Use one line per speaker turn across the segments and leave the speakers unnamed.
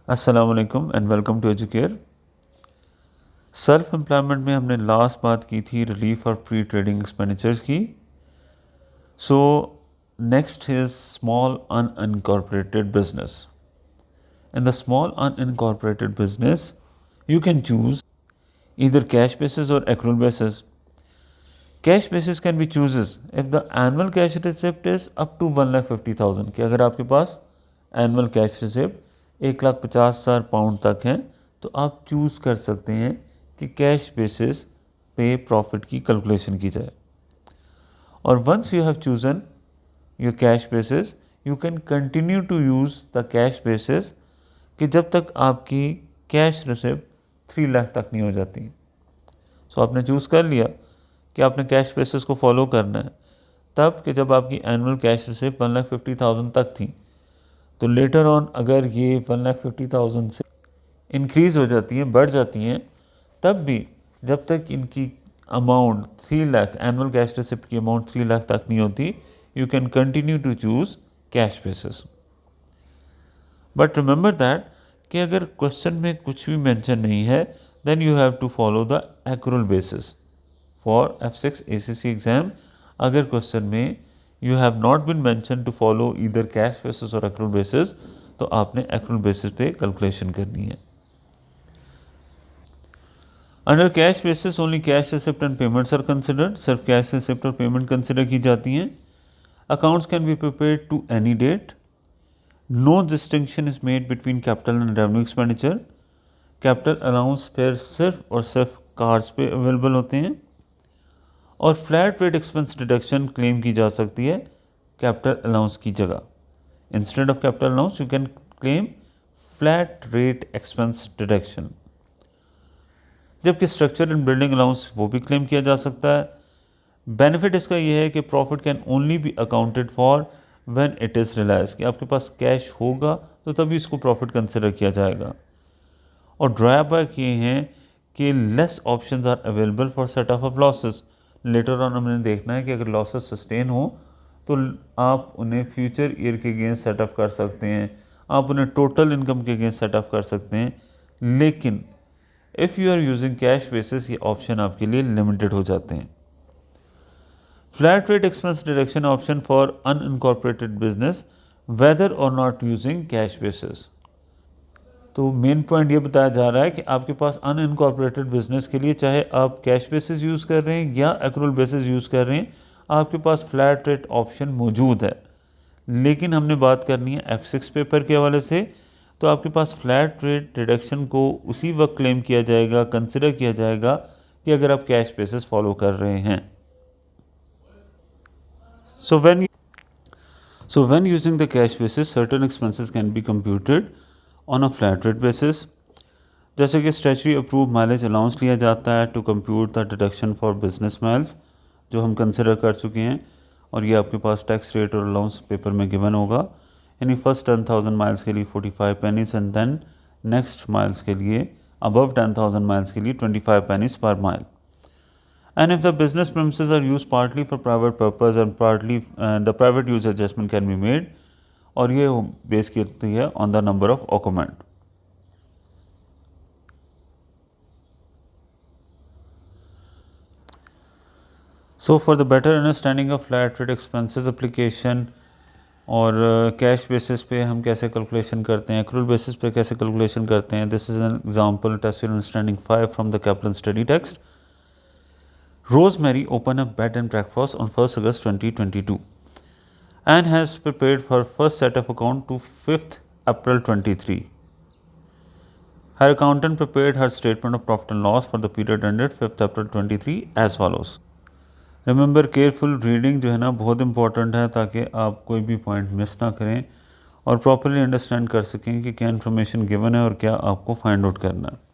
अस्सलाम वालेकुम and welcome to Educare. Self employment में हमने लास्ट बात की थी रिलीफ और प्री ट्रेडिंग एक्सपेंडिचर्स की। So next is small unincorporated business. In the small unincorporated business you can choose either cash basis or accrual basis. Cash basis can be chooses if the annual cash receipt is up to 1,50,000 कि अगर आपके पास annual cash receipt 1,50,000 pound तक है तो आप choose कर सकते हैं कि कैश बेसिस पे प्रॉफिट की कैलकुलेशन की जाए। और once you have chosen your cash basis you can continue to use the cash basis कि जब तक आपकी कैश रिसिप्ट 3 लाख तक नहीं हो जाती। सो आपने चूज़ कर लिया कि आपने कैश बेसिस को फॉलो करना है तब कि जब आपकी एनुअल कैश रिसिप्ट 1,50,000 तक थी, तो लेटर ऑन अगर ये 1,50,000 से इंक्रीज़ हो जाती हैं, बढ़ जाती हैं, तब भी जब तक इनकी amount 3 lakh annual cash receipt की अमाउंट 3 लाख तक नहीं होती, you can continue to choose cash basis. But remember that कि अगर क्वेश्चन में कुछ भी मेंशन नहीं है then you have to follow the accrual basis for F6 ACC exam. अगर क्वेश्चन में you have not been mention to follow either cash basis or accrual basis तो आपने एक्रूअल बेसिस पे कैलकुलेशन करनी है। Under cash basis only cash receipt and payments are considered. सिर्फ cash receipt और payment consider की जाती हैं। Accounts can be prepared to any date. No distinction is made between capital and revenue expenditure. Capital allowance फिर सिर्फ और सिर्फ cards पे अवेलेबल होते हैं और flat rate expense deduction claim की जा सकती है कैपिटल अलाउंस की जगह। Instead of capital allowance you can claim flat rate expense deduction. जबकि स्ट्रक्चर एंड बिल्डिंग अलाउंस वो भी क्लेम किया जा सकता है। बेनिफिट इसका ये है कि profit can only be accounted for when it is realise कि आपके पास कैश होगा तो तभी इसको प्रॉफिट कंसिडर किया जाएगा। और ड्रॉबैक ये हैं कि less options are available for set off losses. Later on हमने देखना है कि अगर लॉसेस सस्टेन हो तो आप उन्हें फ्यूचर ईयर के अगेंस्ट सेट ऑफ कर सकते हैं, आप उन्हें टोटल इनकम के अगेंस्ट सेट ऑफ कर सकते हैं। लेकिन if you are using cash basis ये ऑप्शन आपके लिए लिमिटेड हो जाते हैं। Flat rate expense deduction option for unincorporated business whether or not using cash basis. तो मेन पॉइंट ये बताया जा रहा है कि आपके पास अनइनकॉर्पोरेटेड बिजनेस के लिए चाहे आप कैश बेसिस यूज़ कर रहे हैं या एक्रूअल बेसिस यूज़ कर रहे हैं, आपके पास फ्लैट रेट ऑप्शन मौजूद है। लेकिन हमने बात करनी है F6 पेपर के हवाले से, तो आपके पास फ्लैट रेट डिडक्शन को उसी वक्त क्लेम किया जाएगा, कंसिडर किया जाएगा कि अगर आप कैश बेसिस फॉलो कर रहे हैं। So when using the cash basis, certain expenses can be computed on a flat rate basis. जैसे कि स्टैचुटरी अप्रूव माइलेज अलाउंस लिया जाता है to compute the deduction for business miles, जो हम कंसिडर कर चुके हैं, और ये आपके पास टैक्स रेट और अलाउंस पेपर में गिवन होगा। यानी फर्स्ट 10,000 माइल्स के लिए 45 pennies and then next miles के लिए अबव 10,000 माइल्स के लिए 25 pennies per mile. And if the business premises are used partly for private purpose and partly the private use adjustment can be made, और ये base करती है on the number of occupant. So for the better understanding of flat rate expenses application और cash basis पे हम कैसे calculation करते हैं, एक्रूअल बेसिस पे कैसे कैलकुलेशन करते हैं, this is an example test your understanding 5 from the Kaplan study text. Rosemary opened a bed and breakfast on 1st August 2022 and has prepared her first set of account to 5th April 23. Her accountant prepared her statement of profit and loss for the period ended 5th April 23 as follows. Remember, careful reading जो है ना बहुत important है ताकि आप कोई भी point miss ना करें और प्रॉपरली अंडरस्टैंड कर सकें कि क्या इन्फॉर्मेशन गिवन है और क्या आपको फाइंड आउट करना है।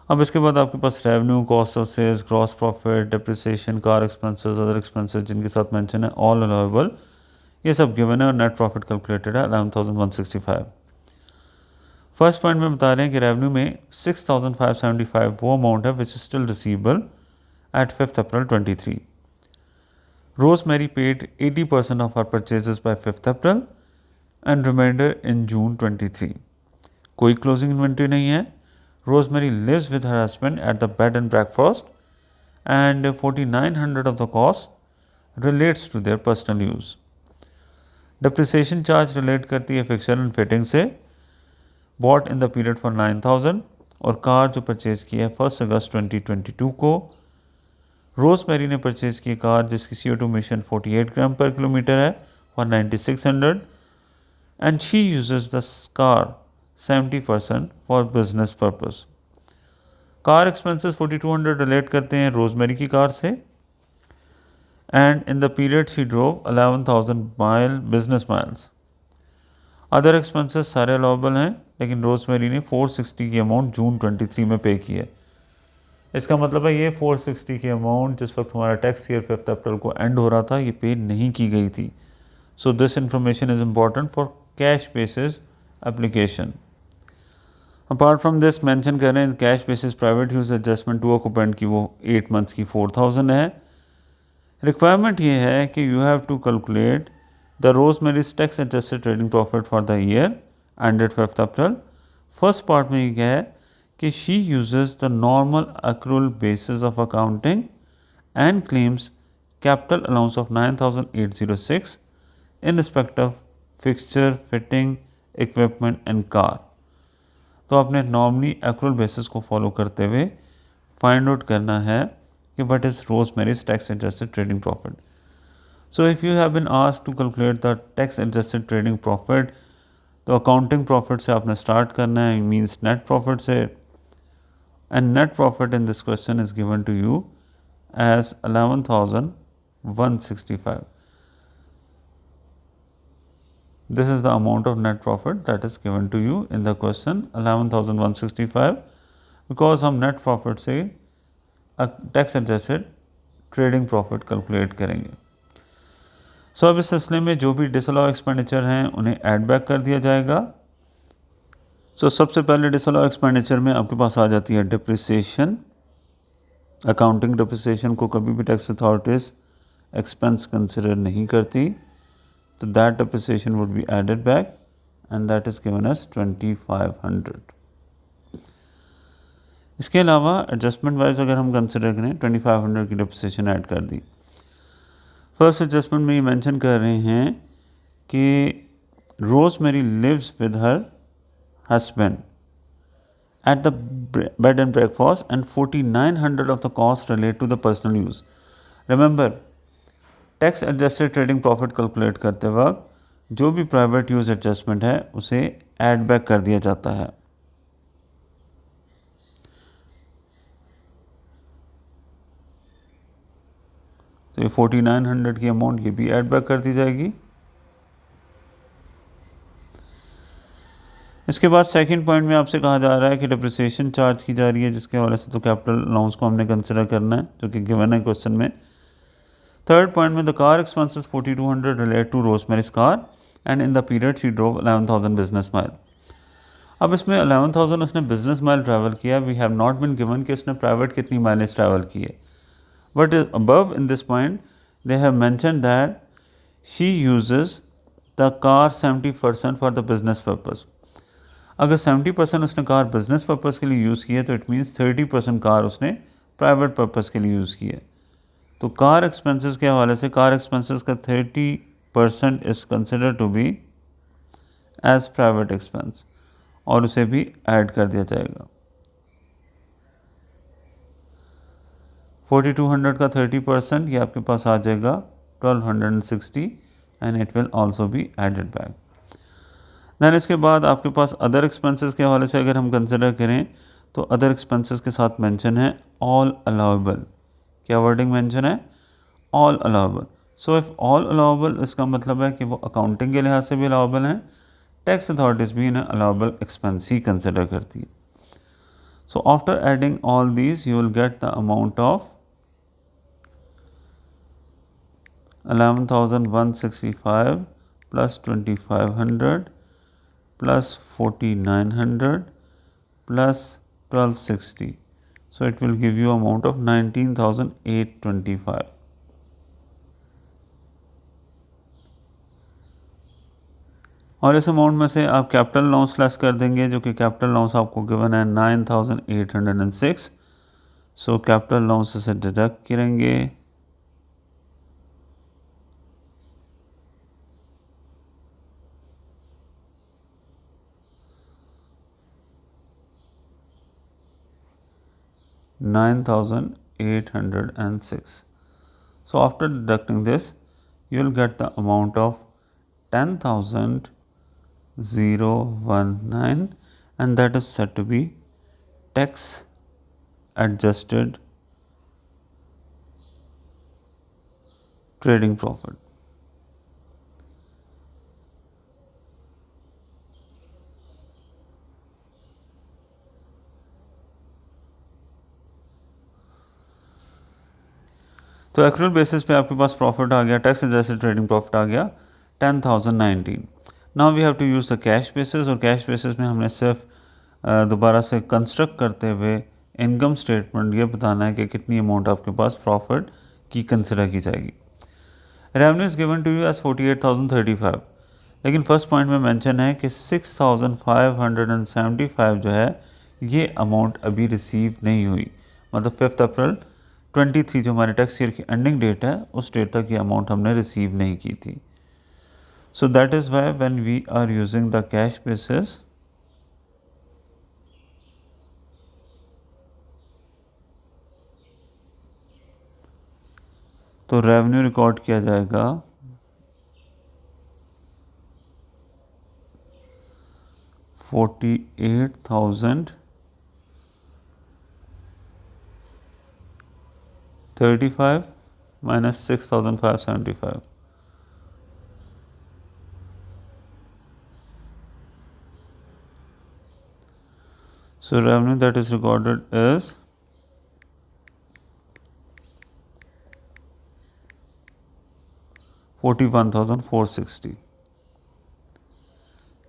अब इसके बाद आपके पास revenue, cost of sales, gross profit, depreciation, car expenses, other expenses जिनके साथ मेंशन है ऑल अलाउएबल, ये सब गिवन है और नेट प्रॉफिट कैलकुलेटेड है 11,165। फर्स्ट पॉइंट में बता रहे हैं कि रेवेन्यू में 6,575 वो अमाउंट है which is still receivable at 5th April 23। Rosemary paid 80% of her purchases by 5th April and remainder in June 23. कोई क्लोजिंग इन्वेंट्री नहीं है। Rosemary lives with her husband at the bed and breakfast and 4900 of the cost relates to their personal use. Depreciation charge relate करती है fixer and fitting से, bought in the period for 9000, और car जो purchase की है 1 अगस्त 2022 को। Rosemary ने purchase की कार जिसकी CO2 मिशन 48 ग्राम पर किलोमीटर है for 9600 and she uses the car 70% for business purpose. Car expenses 4200 relate करते हैं रोजमेरी की कार से, and in the period she drove 11,000 mile business miles. Other expenses सारे अलाउबल हैं, लेकिन रोजमेरी ने 460 की अमाउंट जून 23 में पे की है। इसका मतलब है ये 460 की अमाउंट जिस वक्त हमारा टैक्स ईयर 5 अप्रैल को एंड हो रहा था ये पे नहीं की गई थी। So this information is important for cash basis application. Apart from this mention कर रहे हैं cash basis private use adjustment to occupant की वो 8 मंथ्स की 4000 है। रिक्वायरमेंट ये है कि you have to calculate the Rosemary's tax adjusted trading profit for the year ended 5 April. First part में ये क्या है कि she uses the normal accrual basis of accounting and claims capital allowance of 9806 in respect of fixture fitting equipment and car. तो आपने normally accrual basis को follow करते हुए फाइंड आउट करना है कि what is Rosemary's tax adjusted trading profit. So if you have been asked to calculate the tax adjusted trading profit, तो accounting profit से आपने स्टार्ट करना है, मींस नेट प्रॉफिट से, and net profit in this question is given to you as 11,165. This is the amount of net profit that is given to you in the question 11,165, because हम net profit से tax adjusted trading profit calculate करेंगे। सो अब इस सिलसिले में जो भी disallow expenditure हैं उन्हें ऐड बैक कर दिया जाएगा। सो सबसे पहले डिसअलाउ एक्सपेंडिचर में आपके पास आ जाती है डिप्रिसिएशन। अकाउंटिंग डिप्रिसिएशन को कभी भी टैक्स अथॉरिटीज़ एक्सपेंस कंसिडर नहीं करती, तो that depreciation would be added back and that is given as 2500। इसके अलावा एडजस्टमेंट वाइज अगर हम कंसिडर करें 2500 की डिप्रिसिएशन ऐड कर दी। फर्स्ट एडजस्टमेंट में ये मेंशन कर रहे हैं कि Rosemary lives with her husband at the bed and breakfast and 4900 of the cost relate to the personal use. Remember, tax adjusted trading profit calculate करते वक्त जो भी प्राइवेट यूज़ एडजस्टमेंट है उसे ऐड बैक कर दिया जाता है। तो ये 4900 की अमाउंट ये भी ऐड बैक कर दी जाएगी। इसके बाद सेकंड पॉइंट में आपसे कहा जा रहा है कि डिप्रिसिएशन चार्ज की जा रही है, जिसके हवाले से तो कैपिटल अलाउंस को हमने कंसिडर करना है जो कि गिवन है क्वेश्चन में। थर्ड पॉइंट में the car expenses 4200 relate to Rosemary's car and in the period she drove 11,000 business mile. अब इसमें 11,000 उसने बिजनेस माइल ट्रैवल किया, we have not been given कि उसने प्राइवेट कितनी माइलेज ट्रैवल की है। But above in this point they have mentioned that she uses the car 70% for the business purpose. अगर 70% उसने कार बिजनेस पर्पस के लिए यूज़ की है तो इट मीन्स 30% कार उसने प्राइवेट पर्पस के लिए यूज़ की है। तो कार एक्सपेंसेस के हवाले से कार एक्सपेंसेस का 30% is consider to be as private expense और उसे भी ऐड कर दिया जाएगा। 4200 का 30% ये आपके पास आ जाएगा 1260 and it will also be added back. Then इसके बाद आपके पास अदर एक्सपेंसेस के हवाले से अगर हम कंसिडर करें तो अदर एक्सपेंसेस के साथ मेंशन है ऑल अलाउेबल। क्या वर्डिंग मेंशन है? All allowable. So if all allowable इसका मतलब है कि वो अकाउंटिंग के लिहाज से भी अलाउेबल हैं, टैक्स अथॉरिटीज़ भी इन्हें अलाउेबल एक्सपेंस ही कंसिडर करती है। So after adding all these you will get the amount of 11,165 plus 2,500 plus 4,900 plus 1,260. So it will give you amount of 19,825. और इस अमाउंट में से आप कैपिटल लॉस लेस कर देंगे, जो कि कैपिटल लॉस आपको गिवन है 9806। सो कैपिटल लॉस से डिडक्ट करेंगे, $9,806. So after deducting this, you will get the amount of 10,019, and that is said to be tax adjusted trading profit. तो एक्चुअल बेसिस पे आपके पास प्रॉफिट आ गया, टैक्स एडजस्टेड ट्रेडिंग प्रॉफिट आ गया 10,019. Now we have to use the cash basis, और cash basis में हमने सिर्फ दोबारा से कंस्ट्रक्ट करते हुए इनकम स्टेटमेंट ये बताना है कि कितनी अमाउंट आपके पास प्रॉफिट की कंसिडर की जाएगी. Revenue is given to you as 48,035, लेकिन फर्स्ट पॉइंट में मेंशन है कि 6,575 जो है ये अमाउंट अभी रिसीव नहीं हुई, मतलब 5 अप्रैल 23 जो हमारे टैक्स ईयर की एंडिंग डेट है उस डेट तक ये अमाउंट हमने रिसीव नहीं की थी. So that is why when we are using the cash basis, तो रेवेन्यू रिकॉर्ड किया जाएगा 48,035 minus 6,575. So revenue that is recorded is 41,460.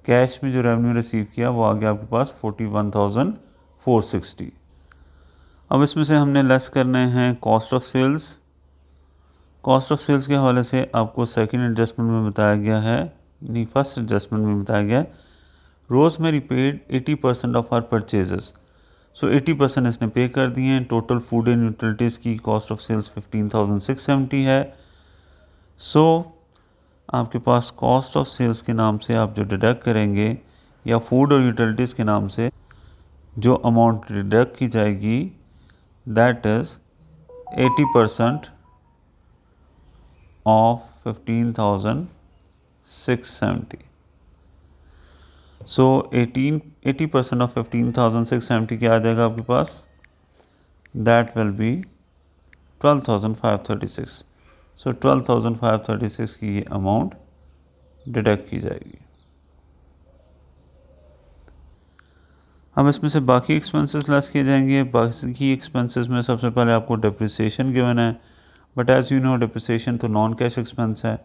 Cash में जो रेवेन्यू रिसीव किया वो आ गया आपके पास 41,460. अब इसमें से हमने लेस करने हैं cost of sales. Cost of sales के हवाले से आपको सेकंड एडजस्टमेंट में बताया गया है, नहीं फर्स्ट एडजस्टमेंट में बताया गया है, Rosemary paid 80% of our purchases. So 80% इसने पे कर दिए हैं. टोटल फूड एंड यूटिलिटीज़ की कॉस्ट ऑफ सेल्स 15,670 है. सो आपके पास कॉस्ट ऑफ सेल्स के नाम से आप जो डिडक्ट करेंगे या फूड और यूटिलिटीज़ के नाम से जो अमाउंट डिडक्ट की जाएगी that is 80% of 15,670. So 80% of 15,670 क्या आ जाएगा आपके पास, दैट विल बी 12,536. सो 12,536 की ये अमाउंट डिडक्ट की जाएगी. अब इसमें से बाकी एक्सपेंसेस लेस किए जाएंगे. बाकी एक्सपेंसेस में सबसे पहले आपको डिप्रिसिएशन गिवन है, but as you know depreciation तो नॉन कैश एक्सपेंस है,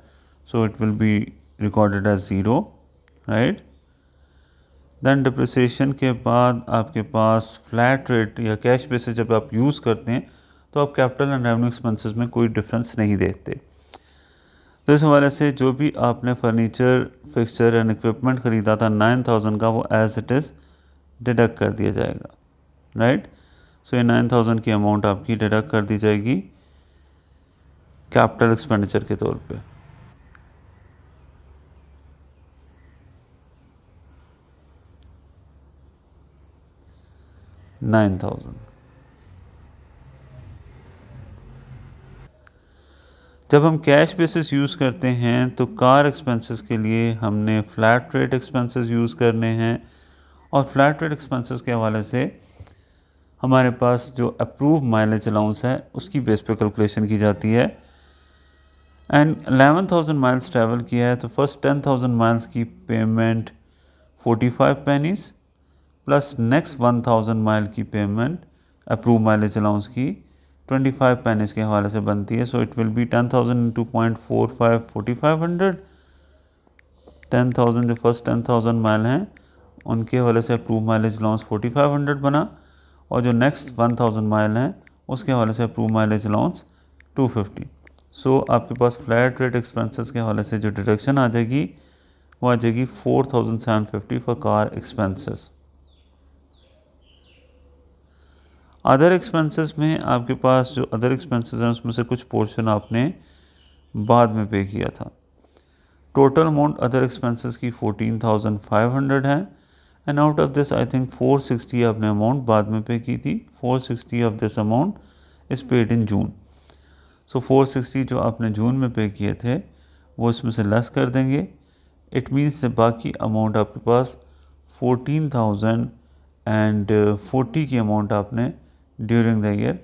so it will be recorded as zero, right. Then depreciation के बाद आपके पास फ्लैट रेट या कैश बेसिस जब आप यूज़ करते हैं तो आप कैपिटल एंड रेवेन्यू एक्सपेंसेस में कोई डिफरेंस नहीं देखते. तो इस हवाले से जो भी आपने फर्नीचर फिक्सचर एंड इक्विपमेंट ख़रीदा था 9,000 का, वो एज इट इज़ डिडक्ट कर दिया जाएगा, राइट. सो ये 9,000 की अमाउंट आपकी डिडक्ट कर दी जाएगी कैपिटल एक्सपेंडिचर के तौर पे. $9,000. जब हम कैश बेसिस यूज़ करते हैं तो कार एक्सपेंसेस के लिए हमने फ्लैट रेट एक्सपेंसेस यूज़ करने हैं, और फ्लैट रेट एक्सपेंसेस के हवाले से हमारे पास जो अप्रूव माइलेज अलाउंस है उसकी बेस पे कैलकुलेशन की जाती है. एंड 11,000 माइल्स ट्रैवल किया है तो फर्स्ट 10,000 माइल्स की payment 45 Penneys plus next 1,000 mile की पेमेंट अप्रूव माइलेज अलाउंस की 25 पेनीज़ के हवाले से बनती है. So it will B 10,000 into 0.45 4,500. 10,000 जो फर्स्ट 10,000 माइल हैं उनके हवाले से अप्रूव माइलेज अलाउंस 4,500 बना, और जो नेक्स्ट 1,000 माइल हैं उसके हवाले से अप्रूव माइलेज अलाउंस 250. सो आपके पास फ्लैट रेट एक्सपेंसेस के हवाले से जो डिडक्शन आ जाएगी वो आ जाएगी 4750 for car expenses. Other expenses में आपके पास जो अदर एक्सपेंसेस हैं उसमें से कुछ पोर्शन आपने बाद में पे किया था। टोटल अमाउंट अदर एक्सपेंसेस की 14,500 है and out of this I think 460 आपने अमाउंट बाद में पे की थी। 460 of this amount is paid in June. So 460 जो आपने जून में पे किए थे वो इसमें से लेस कर देंगे। इट मीन्स से बाकी अमाउंट आपके पास 14,040 की अमाउंट आपने ड्यूरिंग द ईयर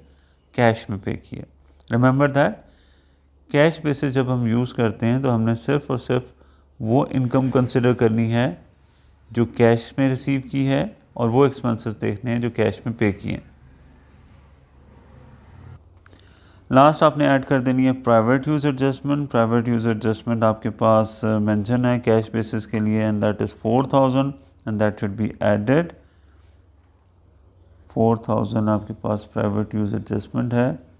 कैश में पे किया। रिमेंबर दैट कैश बेसिस जब हम यूज़ करते हैं तो हमने सिर्फ और सिर्फ वो इनकम कंसिडर करनी है जो कैश में रिसीव की है और वो एक्सपेंसेस देखने हैं जो कैश में पे किए हैं। लास्ट आपने ऐड कर देनी है private use adjustment. Private use adjustment आपके पास मेंशन है कैश बेसिस के लिए and that is 4,000 and that should be added. 4,000 आपके पास प्राइवेट यूज़ एडजस्टमेंट है।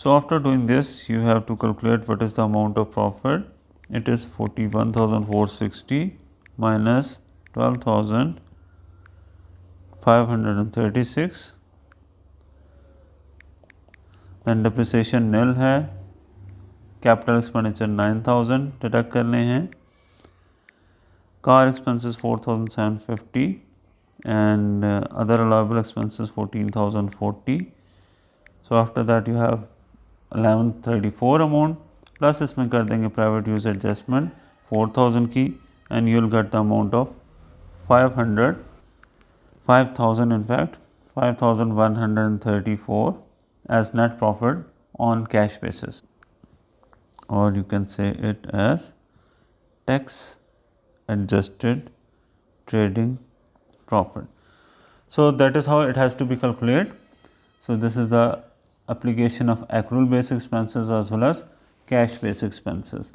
So after doing this you have to calculate what is the amount of profit. It is 41,460 minus 12,536. then depreciation nil है। Capital expenditure 9,000 deduct करने हैं। Car expenses 4,750 and other allowable expenses 14,040। So after that you have 1134 amount plus इसमें कर देंगे private use adjustment 4,000 की and you will get the amount of 5,000 in fact 5,134 as net profit on cash basis, or you can say it as tax adjusted trading profit. So that is how it has to be calculated. So this is the application of accrual based expenses as well as cash based expenses.